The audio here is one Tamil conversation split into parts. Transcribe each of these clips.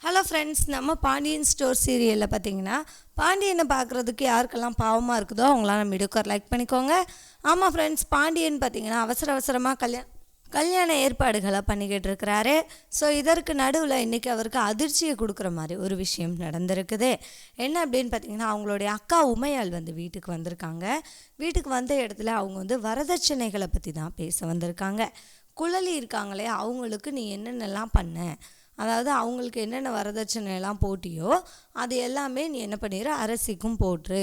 ஹலோ ஃப்ரெண்ட்ஸ், நம்ம பாண்டியன் ஸ்டோர் சீரியலில் பார்த்தீங்கன்னா பாண்டியனை பார்க்குறதுக்கு யாருக்கெல்லாம் பாவமாக இருக்குதோ அவங்களாம் நம்ம வீடியோக்கு லைக் பண்ணிக்கோங்க. ஆமாம் ஃப்ரெண்ட்ஸ், பாண்டியன் பார்த்தீங்கன்னா அவசர அவசரமாக கல்யாண ஏற்பாடுகளை பண்ணிக்கிட்டு இருக்கிறாரு. ஸோ இதற்கு நடுவில் இன்றைக்கி அவருக்கு அதிர்ச்சியை கொடுக்குற மாதிரி ஒரு விஷயம் நடந்திருக்குது. என்ன அப்படின்னு பார்த்தீங்கன்னா, அவங்களுடைய அக்கா உமையாள் வீட்டுக்கு வந்திருக்காங்க. வீட்டுக்கு வந்த இடத்துல அவங்க வரதட்சணைகளை பற்றி தான் பேச வந்திருக்காங்க. குழலி இருக்காங்களே, அவங்களுக்கு நீ என்னென்னலாம் பண்ண, அதாவது அவங்களுக்கு என்னென்ன வரதட்சணையெல்லாம் போட்டியோ அது எல்லாமே நீ என்ன பண்ணிடு, அரசிக்கும் போட்டுரு.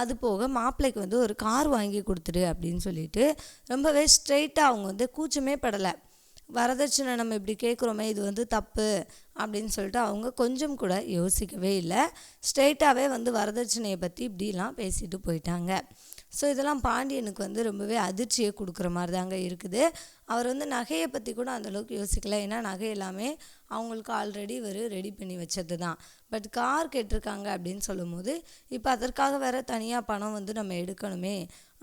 அது போக மாப்பிள்ளைக்கு ஒரு கார் வாங்கி கொடுத்துரு அப்படின்னு சொல்லிட்டு ரொம்பவே ஸ்ட்ரெயிட்டாக அவங்க கூச்சமே படலை. வரதட்சணை நம்ம இப்படி கேட்குறோமே, இது தப்பு அப்படின்னு சொல்லிட்டு அவங்க கொஞ்சம் கூட யோசிக்கவே இல்லை. ஸ்ட்ரெயிட்டாகவே வரதட்சணையை பற்றி இப்படிலாம் பேசிட்டு போயிட்டாங்க. ஸோ இதெல்லாம் பாண்டியனுக்கு ரொம்பவே அதிர்ச்சியை கொடுக்குற மாதிரி தாங்க இருக்குது. அவர் நகையை பற்றி கூட அந்தளவுக்கு யோசிக்கலை. ஏன்னா நகை எல்லாமே அவங்களுக்கு ஆல்ரெடி ரெடி பண்ணி வச்சது தான். பட் கார் கேட்டிருக்காங்க அப்படின்னு சொல்லும்போது இப்போ அதற்காக வேறு தனியாக பணம் நம்ம எடுக்கணுமே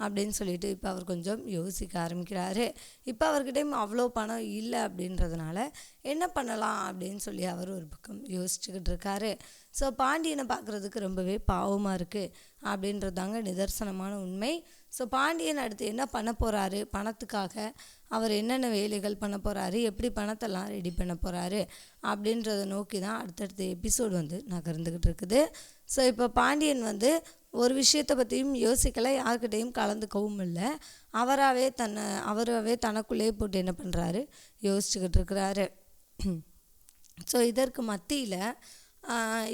அப்படின்னு சொல்லிட்டு இப்போ அவர் கொஞ்சம் யோசிக்க ஆரம்பிக்கிறாரு. இப்போ அவர்கிட்டையும் அவ்வளோ பணம் இல்லை அப்படின்றதுனால என்ன பண்ணலாம் அப்படின்னு சொல்லி அவர் ஒரு பக்கம் யோசிச்சுக்கிட்டு இருக்காரு. ஸோ பாண்டியனை பார்க்குறதுக்கு ரொம்பவே பாவமாக இருக்குது அப்படின்றதாங்க நிதர்சனமான உண்மை. ஸோ பாண்டியன் அடுத்து என்ன பண்ண போகிறாரு, பணத்துக்காக அவர் என்னென்ன வேலைகள் பண்ண போகிறாரு, எப்படி பணத்தெல்லாம் ரெடி பண்ண போகிறாரு அப்படின்றத நோக்கி தான் அடுத்தடுத்த எபிசோடு நகர்ந்துக்கிட்டு இருக்குது. ஸோ இப்போ பாண்டியன் ஒரு விஷயத்தை பற்றியும் யோசிக்கலை, யார்கிட்டையும் கலந்துக்கவும் இல்லை. அவராகவே தனக்குள்ளேயே போட்டு என்ன பண்ணுறாரு, யோசிச்சுக்கிட்டு இருக்கிறாரு. ஸோ இதற்கு மத்தியில்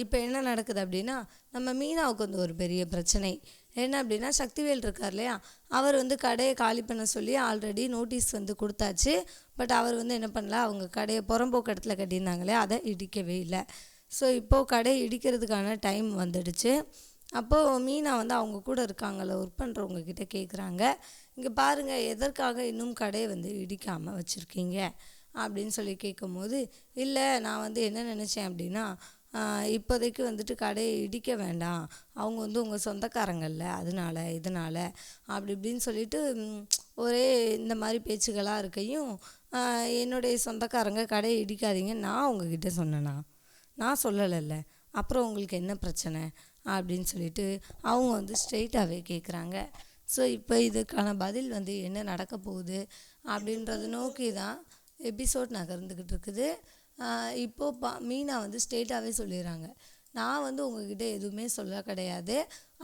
இப்போ என்ன நடக்குது அப்படின்னா, நம்ம மீனாவுக்கு ஒரு பெரிய பிரச்சனை என்ன அப்படின்னா, சக்திவேல் இருக்கார் இல்லையா, அவர் கடையை காலி பண்ண சொல்லி ஆல்ரெடி நோட்டீஸ் கொடுத்தாச்சு. பட் அவர் என்ன பண்ணல, அவங்க கடையை புறம்போக்கு இடத்துல கட்டியிருந்தாங்களே அதை இடிக்கவே இல்லை. ஸோ இப்போது கடையை இடிக்கிறதுக்கான டைம் வந்துடுச்சு. அப்போது மீனா அவங்க கூட இருக்காங்கள்ல, ஒர்க் பண்ணுறவங்க கிட்டே கேட்குறாங்க, இங்கே பாருங்கள் எதற்காக இன்னும் கடையை இடிக்காமல் வச்சுருக்கீங்க அப்படின்னு சொல்லி கேட்கும்போது, இல்லை நான் என்ன நினச்சேன் அப்படின்னா, இப்போதைக்கு கடையை இடிக்க வேண்டாம், அவங்க உங்கள் சொந்தக்காரங்கள்ல, இதனால் அப்படி இப்படின்னு சொல்லிட்டு ஒரே இந்த மாதிரி பேச்சுகளாக இருக்கையும், என்னுடைய சொந்தக்காரங்க கடையை இடிக்காதீங்க நான் உங்ககிட்ட சொன்னேனா, நான் சொல்லலைல்ல, அப்புறம் உங்களுக்கு என்ன பிரச்சனை அப்படின்னு சொல்லிட்டு அவங்க ஸ்ட்ரெயிட்டாகவே கேட்குறாங்க. ஸோ இப்போ இதுக்கான பதில் என்ன நடக்க போகுது அப்படின்றத நோக்கி தான் எபிசோட் நகர்ந்துக்கிட்டு இருக்குது. இப்போது மீனா ஸ்ட்ரெயிட்டாகவே சொல்லிடுறாங்க, நான் உங்ககிட்ட எதுவுமே சொல்ல கிடையாது,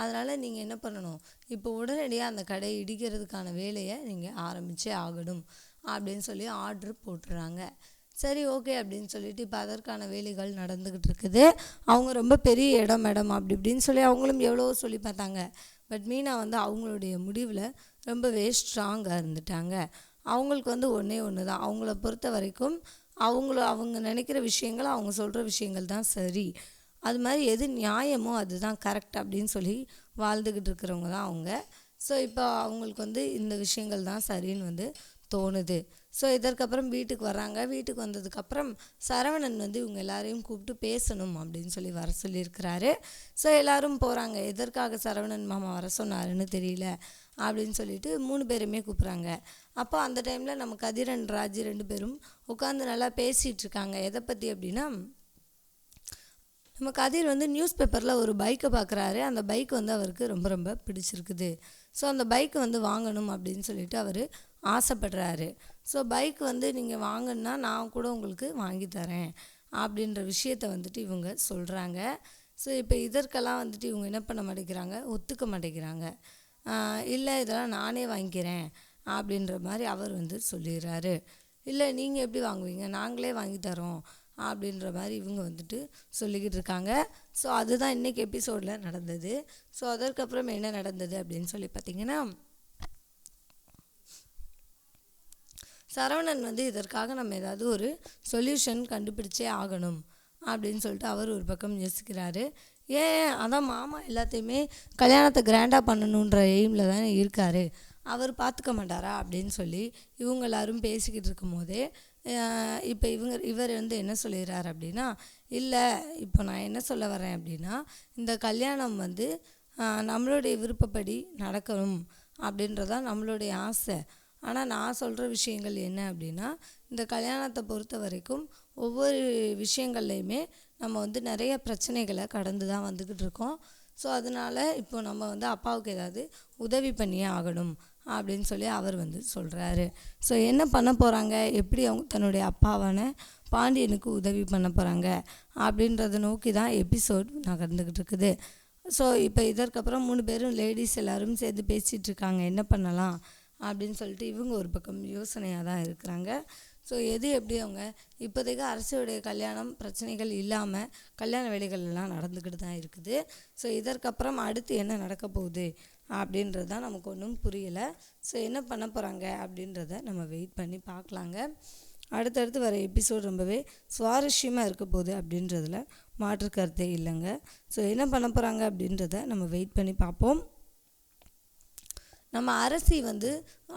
அதனால் நீங்கள் என்ன பண்ணணும், இப்போ உடனடியாக அந்த கடையை இடிக்கிறதுக்கான வேலையை நீங்கள் ஆரம்பித்தே ஆகணும் அப்படின்னு சொல்லி ஆர்டர் போட்டுறாங்க. சரி ஓகே அப்படின்னு சொல்லிட்டு இப்போ அதற்கான வேலைகள் நடந்துக்கிட்டு இருக்குது. அவங்க ரொம்ப பெரிய இடம் மேடம் அப்படி இப்படின்னு சொல்லி அவங்களும் எவ்வளோ சொல்லி பார்த்தாங்க. பட் மீனா அவங்களுடைய முடிவில் ரொம்பவே ஸ்ட்ராங்காக இருந்துட்டாங்க. அவங்களுக்கு ஒன்றே ஒன்று தான், அவங்கள பொறுத்த வரைக்கும் அவங்க நினைக்கிற விஷயங்கள், அவங்க சொல்கிற விஷயங்கள் தான் சரி, அது மாதிரி எது நியாயமோ அதுதான் கரெக்ட் அப்படின்னு சொல்லி வாழ்ந்துக்கிட்டு இருக்கிறவங்க தான் அவங்க. ஸோ இப்போ அவங்களுக்கு இந்த விஷயங்கள் தான் சரின்னு தோணுது. ஸோ இதற்கப்புறம் வீட்டுக்கு வராங்க. வீட்டுக்கு வந்ததுக்கப்புறம் சரவணன் இவங்க எல்லாரையும் கூப்பிட்டு பேசணும் அப்படின்னு சொல்லி வர சொல்லியிருக்கிறாரு. ஸோ எல்லோரும் போகிறாங்க. எதற்காக சரவணன் மாமா வர சொன்னாருன்னு தெரியல அப்படின்னு சொல்லிட்டு 3 பேருமே கூப்பிட்றாங்க. அப்போ அந்த டைமில் நம்ம கதிரன் ராஜி 2 பேரும் உட்காந்து நல்லா பேசிகிட்டு இருக்காங்க. எதை பற்றி அப்படின்னா, நம்ம கதிர் நியூஸ் பேப்பரில் ஒரு பைக்கை பார்க்குறாரு. அந்த பைக் அவருக்கு ரொம்ப ரொம்ப பிடிச்சிருக்குது. ஸோ அந்த பைக்கு வாங்கணும் அப்படின்னு சொல்லிட்டு அவர் ஆசைப்படுறாரு. ஸோ பைக் நீங்கள் வாங்கினா நான் கூட உங்களுக்கு வாங்கி தரேன் அப்படின்ற விஷயத்தை இவங்க சொல்கிறாங்க. ஸோ இப்போ இதற்கெல்லாம் இவங்க என்ன பண்ண மாட்டேங்கிறாங்க, ஒத்துக்க மாட்டேங்கிறாங்க. இல்லை இதெல்லாம் நானே வாங்கிக்கிறேன் அப்படின்ற மாதிரி அவர் சொல்லிடுறாரு. இல்லை நீங்கள் எப்படி வாங்குவீங்க, நாங்களே வாங்கி தரோம் அப்படின்ற மாதிரி இவங்க சொல்லிக்கிட்டு இருக்காங்க. ஸோ அதுதான் இன்றைக்கி எபிசோடில் நடந்தது. ஸோ அதற்கப்புறம் என்ன நடந்தது அப்படின்னு சொல்லி பார்த்திங்கன்னா, சரவணன் இதற்காக நம்ம ஏதாவது ஒரு சொல்யூஷன் கண்டுபிடிச்சே ஆகணும் அப்படின்னு சொல்லிட்டு அவர் ஒரு பக்கம் யோசிக்கிறாரு. அதான் மாமா எல்லாத்தையுமே கல்யாணத்தை கிராண்டாக பண்ணணுன்ற எய்மில் தானே இருக்கார், அவர் பார்த்துக்க மாட்டாரா அப்படின்னு சொல்லி இவங்க எல்லாரும் பேசிக்கிட்டு இருக்கும் போதே இப்போ இவர் என்ன சொல்லிடுறார் அப்படின்னா, இல்லை இப்போ நான் என்ன சொல்ல வரேன் அப்படின்னா, இந்த கல்யாணம் நம்மளுடைய விருப்பப்படி நடக்கணும் அப்படின்றதான் நம்மளுடைய ஆசை. ஆனால் நான் சொல்கிற விஷயங்கள் என்ன அப்படின்னா, இந்த கல்யாணத்தை பொறுத்த வரைக்கும் ஒவ்வொரு விஷயங்கள்லையுமே நம்ம வந்து நிறைய பிரச்சனைகளை கடந்து தான் வந்துக்கிட்டு இருக்கோம். ஸோ அதனால் இப்போ நம்ம வந்து அப்பாவுக்கு ஏதாவது உதவி பண்ணியே ஆகணும் அப்படின்னு சொல்லி அவர் வந்து சொல்கிறாரு. ஸோ என்ன பண்ண போகிறாங்க, எப்படி அவங்க தன்னுடைய அப்பாவான பாண்டியனுக்கு உதவி பண்ண போகிறாங்க அப்படின்றத நோக்கி தான் எபிசோட் நகர்ந்துக்கிட்டு இருக்குது. ஸோ இப்போ இதற்கப்புறம் 3 பேரும் லேடிஸ் எல்லோரும் சேர்ந்து பேசிகிட்டு இருக்காங்க, என்ன பண்ணலாம் அப்படின்னு சொல்லிட்டு. இவங்க ஒரு பக்கம் யோசனையாக தான் இருக்கிறாங்க. ஸோ எது எப்படி அவங்க இப்போதைக்கு அரசியுடைய கல்யாணம் பிரச்சனைகள் இல்லாமல் கல்யாண வேலைகள் எல்லாம் நடந்துக்கிட்டு தான் இருக்குது. ஸோ இதற்கப்புறம் அடுத்து என்ன நடக்க போகுது அப்படின்றது தான் நமக்கு ஒன்றும் புரியலை. ஸோ என்ன பண்ண போகிறாங்க அப்படின்றத நம்ம வெயிட் பண்ணி பார்க்கலாங்க. அடுத்தடுத்து வர எபிசோட் ரொம்பவே சுவாரஸ்யமாக இருக்க போகுது அப்படின்றதுல மாற்று கருத்தே இல்லைங்க. ஸோ என்ன பண்ண போகிறாங்க அப்படின்றத நம்ம வெயிட் பண்ணி பார்ப்போம். நம்ம அரசி வந்து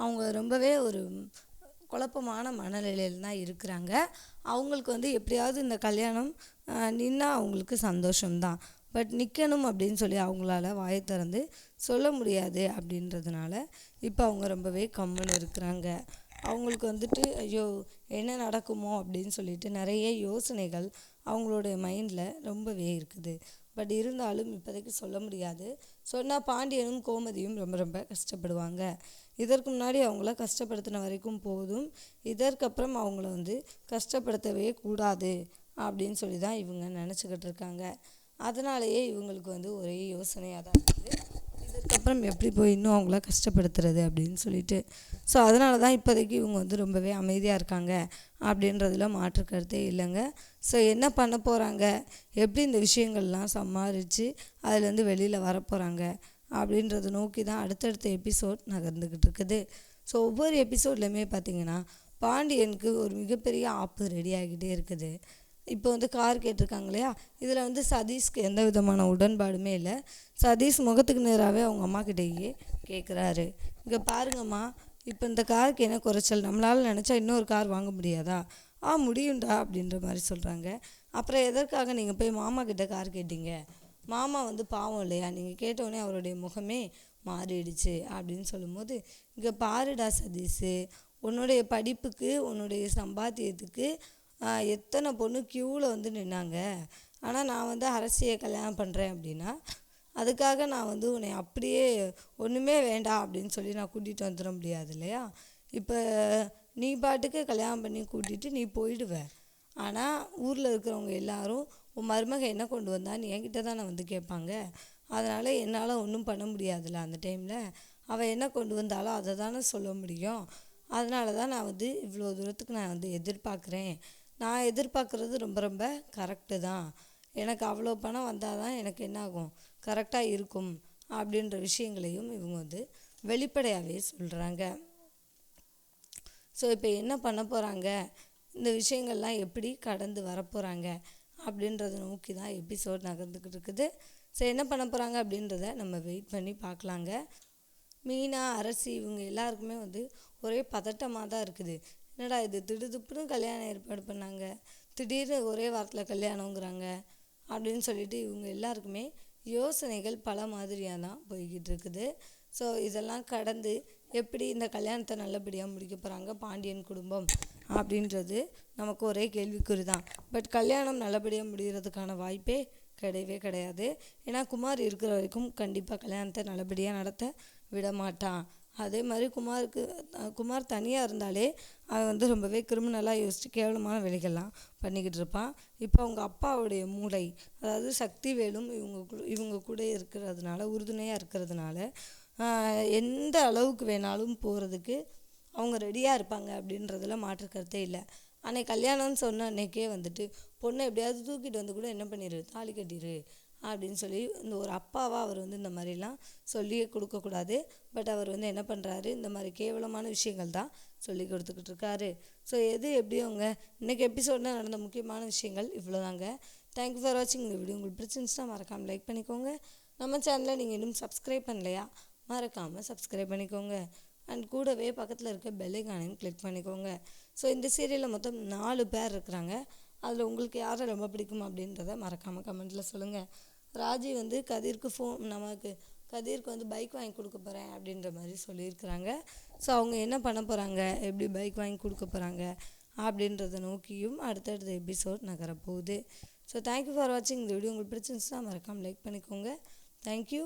அவங்க ரொம்பவே ஒரு குழப்பமான மனநிலையில் தான் இருக்கிறாங்க. அவங்களுக்கு வந்து எப்படியாவது இந்த கல்யாணம் நின்னா அவங்களுக்கு சந்தோஷம்தான். பட் நிற்கணும் அப்படின்னு சொல்லி அவங்களால வாயை திறந்து சொல்ல முடியாது அப்படின்றதுனால இப்போ அவங்க ரொம்பவே கம்முன்னு இருக்கிறாங்க. அவங்களுக்கு வந்துட்டு ஐயோ என்ன நடக்குமோ அப்படின்னு சொல்லிட்டு நிறைய யோசனைகள் அவங்களுடைய மைண்டில் ரொம்பவே இருக்குது. பட் இருந்தாலும் இப்போதைக்கு சொல்ல முடியாது. சொன்னால் பாண்டியனும் கோமதியும் ரொம்ப ரொம்ப கஷ்டப்படுவாங்க. இதற்கு முன்னாடி அவங்கள கஷ்டப்படுத்தின வரைக்கும் போதும், இதற்கப்புறம் அவங்கள வந்து கஷ்டப்படுத்தவே கூடாது அப்படின்னு சொல்லி தான் இவங்க நினச்சிக்கிட்டு இருக்காங்க. அதனாலேயே இவங்களுக்கு வந்து ஒரே யோசனையாக தான் இருக்குது, இதற்கப்புறம் எப்படி போய் இன்னும் அவங்கள கஷ்டப்படுத்துறது அப்படின்னு சொல்லிட்டு. ஸோ அதனால தான் இப்போதைக்கு இவங்க வந்து ரொம்பவே அமைதியாக இருக்காங்க அப்படின்றதுல மாற்று கருத்தே இல்லைங்க. ஸோ என்ன பண்ண போகிறாங்க, எப்படி இந்த விஷயங்கள்லாம் சமாளித்து அதுலேருந்து வெளியில் வரப்போகிறாங்க அப்படின்றத நோக்கி தான் அடுத்தடுத்த எபிசோட் நகர்ந்துக்கிட்டு இருக்குது. ஸோ ஒவ்வொரு எபிசோட்லையுமே பார்த்திங்கன்னா பாண்டியனுக்கு ஒரு மிகப்பெரிய ஆப்பு ரெடி ஆகிட்டே இருக்குது. இப்போ வந்து கார் கேட்டிருக்காங்க இல்லையா, இதில் வந்து சதீஷ்க்கு எந்த விதமான உடன்பாடுமே இல்லை. சதீஷ் முகத்துக்கு நேராகவே அவங்க அம்மாக்கிட்டேயே கேட்குறாரு, இங்கே பாருங்கம்மா, இப்போ இந்த காருக்கு என்ன குறைச்சல், நம்மளால் நினச்சா இன்னொரு கார் வாங்க முடியாதா? முடியும்டா அப்படின்ற மாதிரி சொல்கிறாங்க. அப்புறம் எதற்காக நீங்கள் போய் மாமா கிட்ட கார் கேட்டீங்க? மாமா வந்து பாவம் இல்லையா, நீங்கள் கேட்டோடனே அவருடைய முகமே மாறிடுச்சு அப்படின்னு சொல்லும்போது, இங்கே பாருடா சதீஷு, உன்னுடைய படிப்புக்கு உன்னுடைய சம்பாத்தியத்துக்கு எத்தனை பொண்ணு க்யூவில் வந்து நின்னாங்க. ஆனால் நான் வந்து அரசியை கல்யாணம் பண்ணுறேன் அப்படின்னா அதுக்காக நான் வந்து உன்னை அப்படியே ஒன்றுமே வேண்டாம் அப்படின்னு சொல்லி நான் கூட்டிகிட்டு வந்துட முடியாது இல்லையா. இப்போ நீ பாட்டுக்கு கல்யாணம் பண்ணி கூட்டிகிட்டு நீ போயிடுவ. ஆனால் ஊரில் இருக்கிறவங்க எல்லாரும் உன் மருமக என்ன கொண்டு வந்தான்னு என்கிட்ட தான் நான் வந்து கேட்பாங்க. அதனால் என்னால் ஒன்றும் பண்ண முடியாதுல்ல, அந்த டைமில் அவள் என்ன கொண்டு வந்தாலும் அதை தானே சொல்ல முடியும். அதனால தான் நான் வந்து இவ்வளோ தூரத்துக்கு நான் வந்து எதிர்பார்க்குறேன். நான் எதிர்பார்க்குறது ரொம்ப ரொம்ப கரெக்டு தான். எனக்கு அவ்வளோ பணம் வந்தால் தான் எனக்கு என்ன ஆகும், கரெக்டாக இருக்கும் அப்படின்ற விஷயங்களையும் இவங்க வந்து வெளிப்படையாகவே சொல்கிறாங்க. ஸோ இப்போ என்ன பண்ண போகிறாங்க, இந்த விஷயங்கள்லாம் எப்படி கடந்து வரப்போகிறாங்க அப்படின்றத நோக்கி தான் எபிசோட் நகர்ந்துக்கிட்டு இருக்குது. ஸோ என்ன பண்ண போகிறாங்க அப்படின்றத நம்ம வெயிட் பண்ணி பார்க்கலாங்க. மீனா, அரசி இவங்க எல்லாருக்குமே வந்து ஒரே பதட்டமாக தான் இருக்குது. என்னடா இது, திடுதுப்புன்னு கல்யாணம் ஏற்பாடு பண்ணாங்க, திடீர்னு ஒரே வாரத்தில் கல்யாணங்கிறாங்க அப்படின்னு சொல்லிட்டு இவங்க எல்லாருக்குமே யோசனைகள் பல மாதிரியாக தான் போய்கிட்டு இருக்குது. ஸோ இதெல்லாம் கடந்து எப்படி இந்த கல்யாணத்தை நல்லபடியாக முடிக்க போகிறாங்க பாண்டியன் குடும்பம் அப்படின்றது நமக்கு ஒரே கேள்விக்குறி தான். பட் கல்யாணம் நல்லபடியாக முடிகிறதுக்கான வாய்ப்பே கிடையவே கிடையாது. ஏன்னா குமார் இருக்கிற வரைக்கும் கண்டிப்பாக கல்யாணத்தை நல்லபடியாக நடத்த விட மாட்டான். அதே மாதிரி குமார் தனியாக இருந்தாலே அவன் வந்து ரொம்பவே கிரிமினலாக யோசித்து கேவலமான வேலைகள்லாம் பண்ணிக்கிட்டு இருப்பான். இப்போ அவங்க அப்பாவுடைய மூளை, அதாவது சக்திவேலும் இவங்க கூட இருக்கிறதுனால, உறுதுணையாக இருக்கிறதுனால எந்த அளவுக்கு வேணாலும் போகிறதுக்கு அவங்க ரெடியாக இருப்பாங்க அப்படின்றதுல மாற்று கருத்தே இல்லை. அன்னைக்கு கல்யாணம்னு சொன்ன அன்னைக்கே வந்துட்டு பொண்ணை எப்படியாவது தூக்கிட்டு வந்து கூட என்ன பண்ணிடு, தாலி கட்டிடு அப்படின்னு சொல்லி இந்த ஒரு அப்பாவாக அவர் வந்து இந்த மாதிரிலாம் சொல்லியே கொடுக்கக்கூடாது. பட் அவர் வந்து என்ன பண்ணுறாரு, இந்த மாதிரி கேவலமான விஷயங்கள் தான் சொல்லி கொடுத்துக்கிட்டு இருக்காரு. ஸோ எது எப்படியோங்க இன்றைக்கி எபிசோடில் நடந்த முக்கியமான விஷயங்கள் இவ்வளோதாங்க. தேங்க்யூ ஃபார் வாட்சிங். இந்த வீடியோ உங்களுக்கு பிடிச்சிருந்துச்சுன்னா மறக்காமல் லைக் பண்ணிக்கோங்க. நம்ம சேனலை நீங்கள் இன்னும் சப்ஸ்கிரைப் பண்ணலையா, மறக்காமல் சப்ஸ்கிரைப் பண்ணிக்கோங்க. அண்ட் கூடவே பக்கத்தில் இருக்க பெல் ஐகானையும் கிளிக் பண்ணிக்கோங்க. ஸோ இந்த சீரியலில் மொத்தம் 4 பேர் இருக்கிறாங்க. அதில் உங்களுக்கு யாரை ரொம்ப பிடிக்கும் அப்படின்றத மறக்காமல் கமெண்ட்டில் சொல்லுங்கள். ராஜி வந்து கதிருக்கு வந்து பைக் வாங்கி கொடுக்க போகிறேன் அப்படின்ற மாதிரி சொல்லியிருக்கிறாங்க. ஸோ அவங்க என்ன பண்ண போகிறாங்க, எப்படி பைக் வாங்கி கொடுக்க போகிறாங்க அப்படின்றத நோக்கியும் அடுத்தடுத்த எபிசோட் நகரப்போகுது. ஸோ தேங்க்யூ ஃபார் வாட்சிங். இந்த வீடியோ உங்களுக்கு பிடிச்சிருந்துச்சுன்னா மறக்காமல் லைக் பண்ணிக்கோங்க. தேங்க்யூ.